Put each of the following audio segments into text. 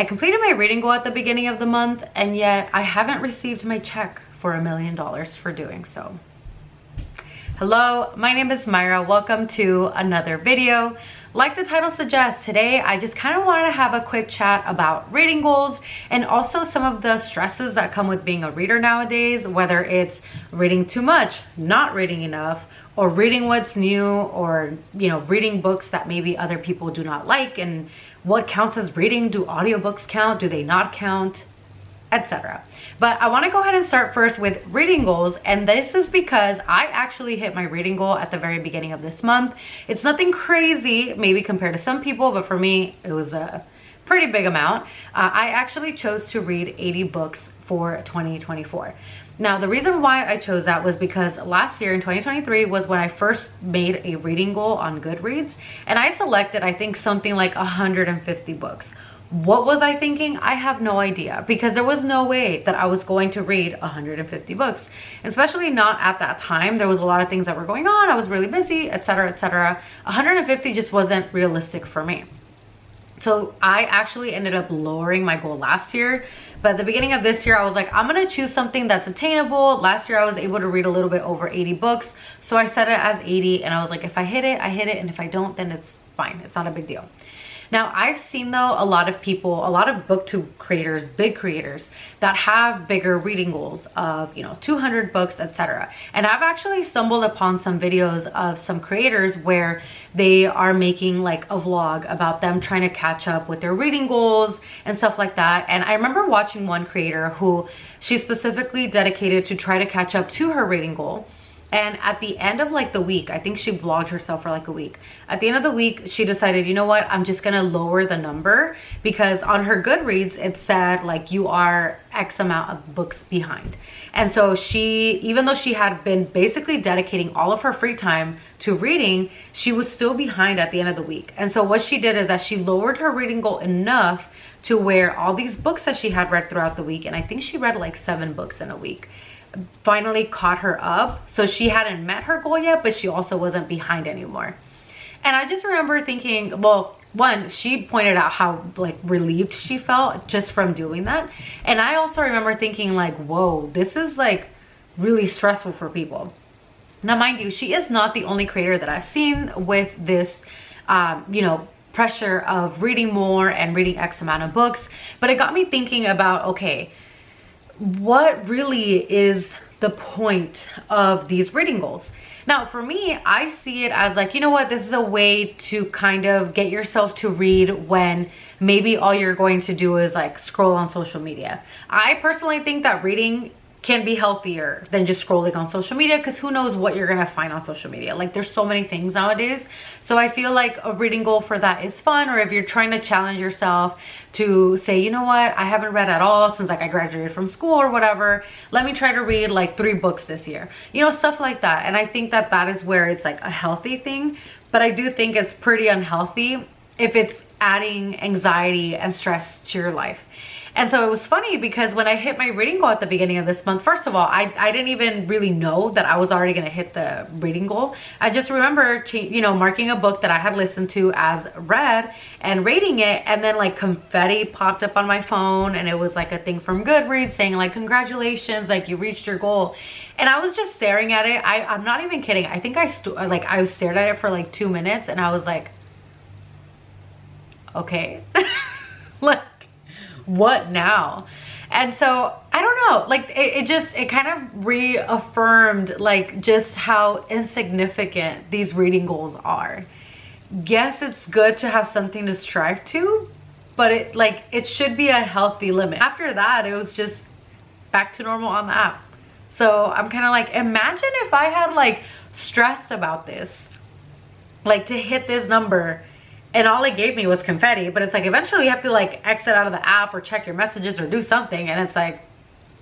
I completed my reading goal at the beginning of the month, and yet I haven't received my check for $1 million for doing so. Hello, my name is Myra. Welcome to another video. Like the title suggests, today I just kind of want to have a quick chat about reading goals and also some of the stresses that come with being a reader nowadays, whether it's reading too much, not reading enough, or reading what's new, or reading books that maybe other people do not like, and what counts as reading. Do audiobooks count? Do they not count? Etc. But I want to go ahead and start first with reading goals, and this is because I actually hit my reading goal at the very beginning of this month. It's nothing crazy maybe compared to some people, but for me it was a pretty big amount. I actually chose to read 80 books for 2024. Now, the reason why I chose that was because last year in 2023 was when I first made a reading goal on Goodreads, and I selected, I think, something like 150 books. What was I thinking? I have no idea, because there was no way that I was going to read 150 books, especially not at that time. There was a lot of things that were going on. I was really busy, etc., etc. 150 just wasn't realistic for me. So I actually ended up lowering my goal last year. But at the beginning of this year, I was like, I'm gonna choose something that's attainable. Last year, I was able to read a little bit over 80 books. So I set it as 80, and I was like, if I hit it, I hit it. And if I don't, then it's fine. It's not a big deal. Now, I've seen though a lot of people, a lot of booktube creators, big creators that have bigger reading goals of 200 books, etc. And I've actually stumbled upon some videos of some creators where they are making like a vlog about them trying to catch up with their reading goals and stuff like that. And I remember watching one creator who she specifically dedicated to try to catch up to her reading goal. And at the end of like the week, I think she vlogged herself for like a week. At the end of the week, she decided, you know what, I'm just gonna lower the number, because on her Goodreads, it said like you are X amount of books behind. And so she, even though she had been basically dedicating all of her free time to reading, she was still behind at the end of the week. And so what she did is that she lowered her reading goal enough to where all these books that she had read throughout the week, and I think she read like 7 books in a week, finally caught her up. So she hadn't met her goal yet, but she also wasn't behind anymore. And I just remember thinking, well, one, she pointed out how like relieved she felt just from doing that. And I also remember thinking like, whoa, this is like really stressful for people. Now, mind you, she is not the only creator that I've seen with this, pressure of reading more and reading X amount of books. But it got me thinking about, okay, what really is the point of these reading goals? Now, for me, I see it as like, you know what, this is a way to kind of get yourself to read when maybe all you're going to do is like scroll on social media. I personally think that reading can be healthier than just scrolling on social media, because who knows what you're gonna find on social media. Like, there's so many things nowadays. So I feel like a reading goal for that is fun. Or if you're trying to challenge yourself to say, you know what, I haven't read at all since like I graduated from school or whatever, let me try to read like 3 books this year, stuff like that. And I think that that is where it's like a healthy thing. But I do think it's pretty unhealthy if it's adding anxiety and stress to your life. And so it was funny because when I hit my reading goal at the beginning of this month, first of all, I didn't even really know that I was already going to hit the reading goal. I just remember, marking a book that I had listened to as read and rating it. And then like confetti popped up on my phone, and it was like a thing from Goodreads saying like, congratulations, like you reached your goal. And I was just staring at it. I'm not even kidding. I think I stared at it for like 2 minutes, and I was like, okay, like, what now? And so I don't know, like it kind of reaffirmed like just how insignificant these reading goals are. Yes, it's good to have something to strive to, but it should be a healthy limit. After that, it was just back to normal on the app. So I'm kind of like, imagine if I had like stressed about this, like to hit this number, and all it gave me was confetti. But it's like eventually you have to like exit out of the app or check your messages or do something, and it's like,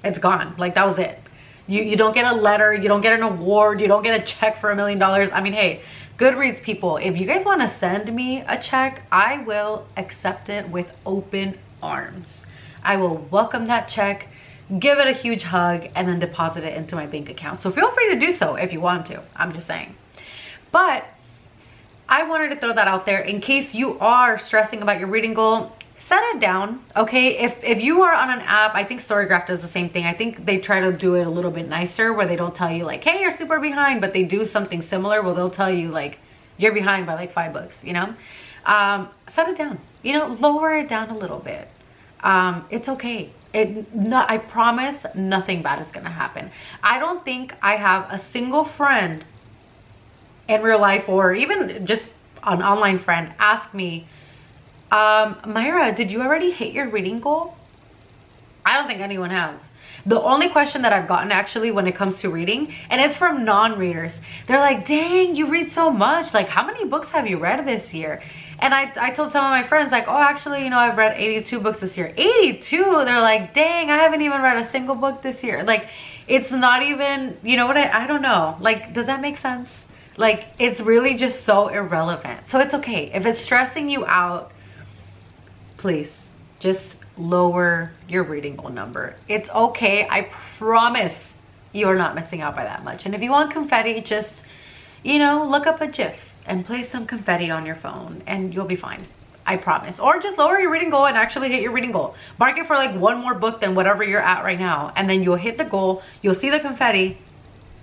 it's gone. Like that was it. You don't get a letter, you don't get an award, you don't get a check for $1 million. I mean, hey, Goodreads people, if you guys want to send me a check, I will accept it with open arms. I will welcome that check, give it a huge hug, and then deposit it into my bank account. So feel free to do so if you want to. I'm just saying. But I wanted to throw that out there in case you are stressing about your reading goal. set it down, okay? If you are on an app, I think Storygraph does the same thing. I think they try to do it a little bit nicer where they don't tell you like, hey, you're super behind, but they do something similar where they'll tell you like, you're behind by like 5 books, you know? Set it down, you know, lower it down a little bit. It's okay. I promise nothing bad is gonna happen. I don't think I have a single friend in real life or even just an online friend ask me, Myra, did you already hit your reading goal? I don't think anyone has. The only question that I've gotten actually when it comes to reading, and it's from non-readers, they're like, dang, you read so much. Like, how many books have you read this year? And I told some of my friends like, oh, actually, you know, I've read 82 books this year. 82? They're like, dang, I haven't even read a single book this year. Like, it's not even, you know what, I don't know. Like, does that make sense? Like, it's really just so irrelevant. So it's okay. If it's stressing you out, please just lower your reading goal number. It's okay. I promise you're not missing out by that much. And if you want confetti, just, you know, look up a GIF and place some confetti on your phone and you'll be fine. I promise. Or just lower your reading goal and actually hit your reading goal. Mark it for like 1 more book than whatever you're at right now. And then you'll hit the goal. You'll see the confetti.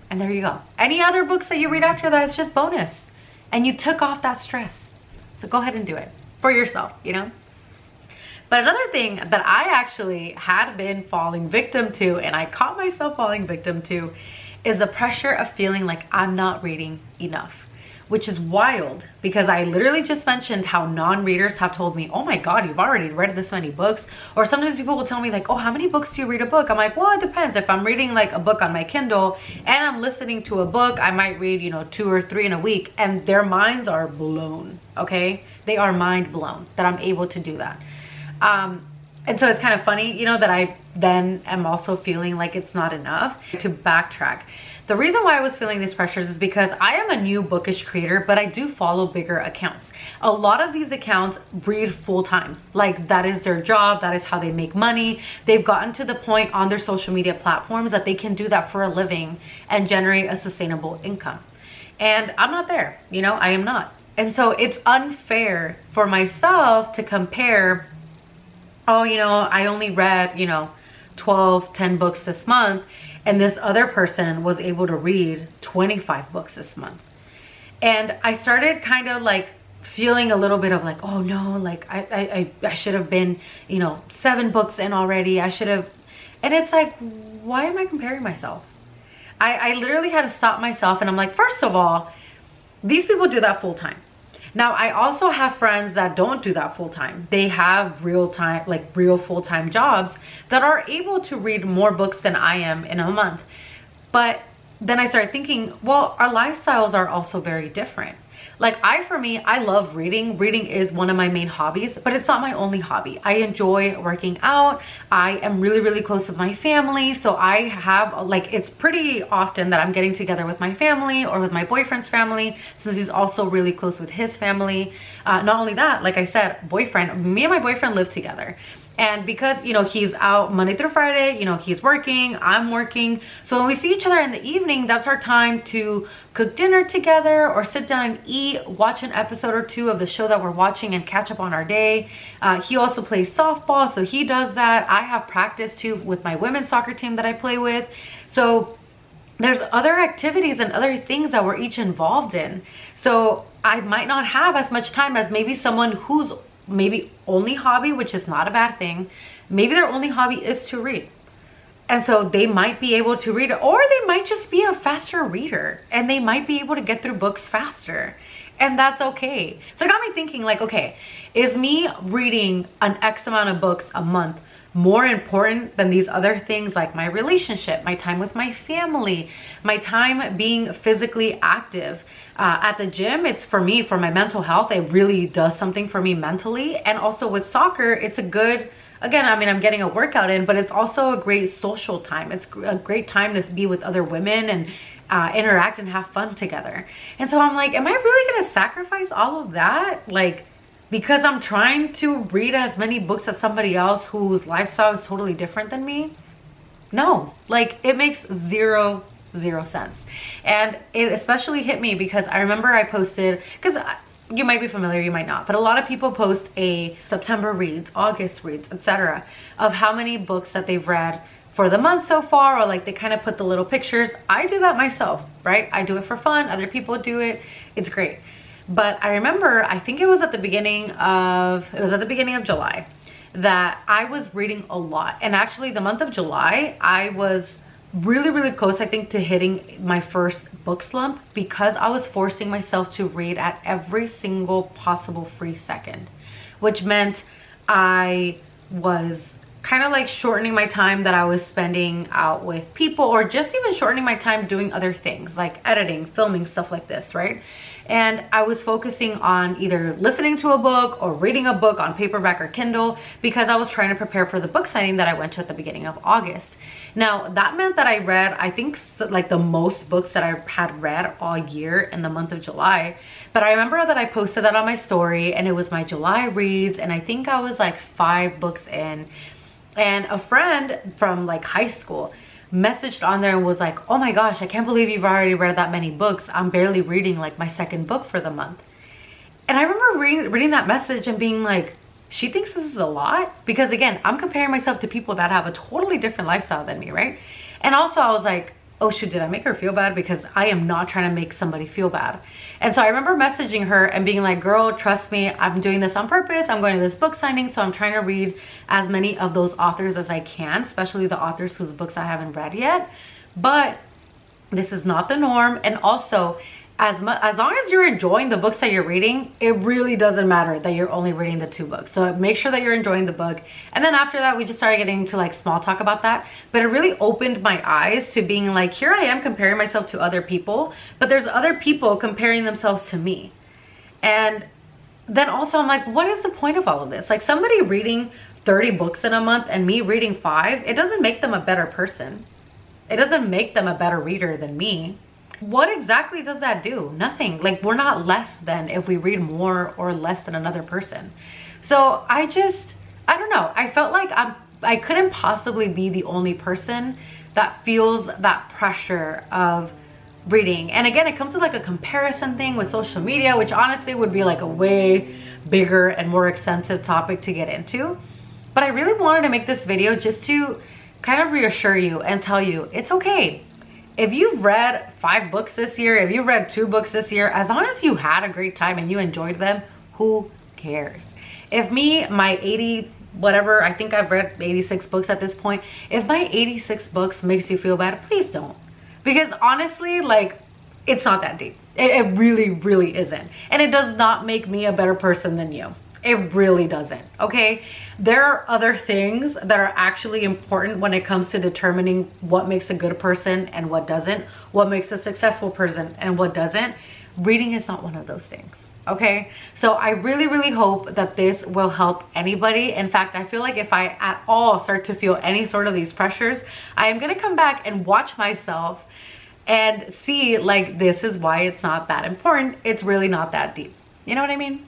And there you go. Any other books that you read after that, it's just bonus. And you took off that stress. So go ahead and do it for yourself, you know? But another thing that I actually had been falling victim to, and I caught myself falling victim to, is the pressure of feeling like I'm not reading enough. Which is wild because I literally just mentioned how non-readers have told me, oh my God, you've already read this many books. Or sometimes people will tell me like, oh, how many books do you read a book? I'm like, well, it depends. If I'm reading like a book on my Kindle and I'm listening to a book, I might read, you know, 2 or 3 in a week, and their minds are blown, okay? They are mind blown that I'm able to do that. And so it's kind of funny, you know, that I then am also feeling like it's not enough. To backtrack, the reason why I was feeling these pressures is because I am a new bookish creator, but I do follow bigger accounts. A lot of these accounts read full-time. Like, that is their job. That is how they make money. They've gotten to the point on their social media platforms that they can do that for a living and generate a sustainable income. And I'm not there, you know, I am not. And so it's unfair for myself to compare, oh, you know, I only read, you know, 10 books this month, and this other person was able to read 25 books this month. And I started kind of like feeling a little bit of like, oh no, like I should have been, you know, 7 books in already. I should have. And it's like, why am I comparing myself? I literally had to stop myself, and I'm like, first of all, these people do that full time. Now, I also have friends that don't do that full time. They have real full-time jobs that are able to read more books than I am in a month. But then I started thinking, well, our lifestyles are also very different. Like, for me, I love reading. Reading is one of my main hobbies, but it's not my only hobby. I enjoy working out. I am really, really close with my family. So I have, like, it's pretty often that I'm getting together with my family or with my boyfriend's family, since he's also really close with his family. Not only that, like I said, me and my boyfriend live together. And because, you know, he's out Monday through Friday, you know, he's working, I'm working. So when we see each other in the evening, that's our time to cook dinner together or sit down and eat, watch an episode or 2 of the show that we're watching and catch up on our day. He also plays softball, so he does that. I have practice too with my women's soccer team that I play with. So there's other activities and other things that we're each involved in. So I might not have as much time as maybe someone who's maybe only hobby, which is not a bad thing, maybe their only hobby is to read, and so they might be able to read, or they might just be a faster reader and they might be able to get through books faster, and that's okay. So it got me thinking, like, okay, is me reading an X amount of books a month more important than these other things, like my relationship, my time with my family, my time being physically active at the gym? It's, for me, for my mental health, it really does something for me mentally. And also with soccer, it's a good, again, I mean, I'm getting a workout in, but it's also a great social time. It's a great time to be with other women and interact and have fun together. And so I'm like, am I really gonna sacrifice all of that, like, because I'm trying to read as many books as somebody else whose lifestyle is totally different than me? No, like, it makes zero sense. And it especially hit me because I remember I posted, because you might be familiar, you might not, but a lot of people post a September reads, August reads, etc. of how many books that they've read for the month so far, or like they kind of put the little pictures. I do that myself, right? I do it for fun. Other people do it. It's great. But I remember, I think it was at the beginning of July that I was reading a lot. And actually the month of July, I was really close, I think, to hitting my first book slump because I was forcing myself to read at every single possible free second, which meant I was kind of like shortening my time that I was spending out with people, or just even shortening my time doing other things like editing, filming, stuff like this, right? And I was focusing on either listening to a book or reading a book on paperback or Kindle because I was trying to prepare for the book signing that I went to at the beginning of August. Now, that meant that I read, I think, like the most books that I had read all year in the month of July. But I remember that I posted that on my story, and it was my July reads, and I think I was like 5 books in. And a friend from like high school messaged on there and was like, oh my gosh, I can't believe you've already read that many books. I'm barely reading like my second book for the month. And I remember reading that message and being like, she thinks this is a lot? Because again, I'm comparing myself to people that have a totally different lifestyle than me, right? And also I was like, oh shoot, did I make her feel bad? Because I am not trying to make somebody feel bad. And so I remember messaging her and being like, girl, trust me, I'm doing this on purpose. I'm going to this book signing, so I'm trying to read as many of those authors as I can, especially the authors whose books I haven't read yet. But this is not the norm. And also, as long as you're enjoying the books that you're reading, it really doesn't matter that you're only reading the 2 books. So make sure that you're enjoying the book. And then after that, we just started getting into like small talk about that. But it really opened my eyes to being like, here I am comparing myself to other people, but there's other people comparing themselves to me. And then also I'm like, what is the point of all of this? Like, somebody reading 30 books in a month and me reading 5, it doesn't make them a better person. It doesn't make them a better reader than me. What exactly does that do? Nothing. Like, we're not less than if we read more or less than another person. So I don't know. I felt like I couldn't possibly be the only person that feels that pressure of reading. And again, it comes with like a comparison thing with social media, which honestly would be like a way bigger and more extensive topic to get into. But I really wanted to make this video just to kind of reassure you and tell you it's okay. If you've read 5 books this year, if you've read 2 books this year, as long as you had a great time and you enjoyed them, who cares? If me, my 80, whatever, I think I've read 86 books at this point. If my 86 books makes you feel bad, please don't. Because honestly, like, it's not that deep. It really isn't. And it does not make me a better person than you. It really doesn't, okay? There are other things that are actually important when it comes to determining what makes a good person and what doesn't, what makes a successful person and what doesn't. Reading is not one of those things, okay? So I really hope that this will help anybody. In fact, I feel like if I at all start to feel any sort of these pressures, I am gonna come back and watch myself and see, like, this is why it's not that important. It's really not that deep. You know what I mean?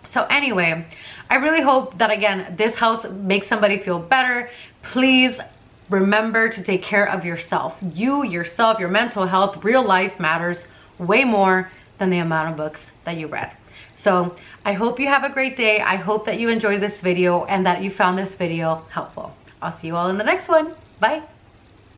So anyway, I really hope that, again, this helps make somebody feel better. Please remember to take care of yourself. Yourself, your mental health, real life matters way more than the amount of books that you read. So I hope you have a great day. I hope that you enjoyed this video and that you found this video helpful. I'll see you all in the next one. Bye.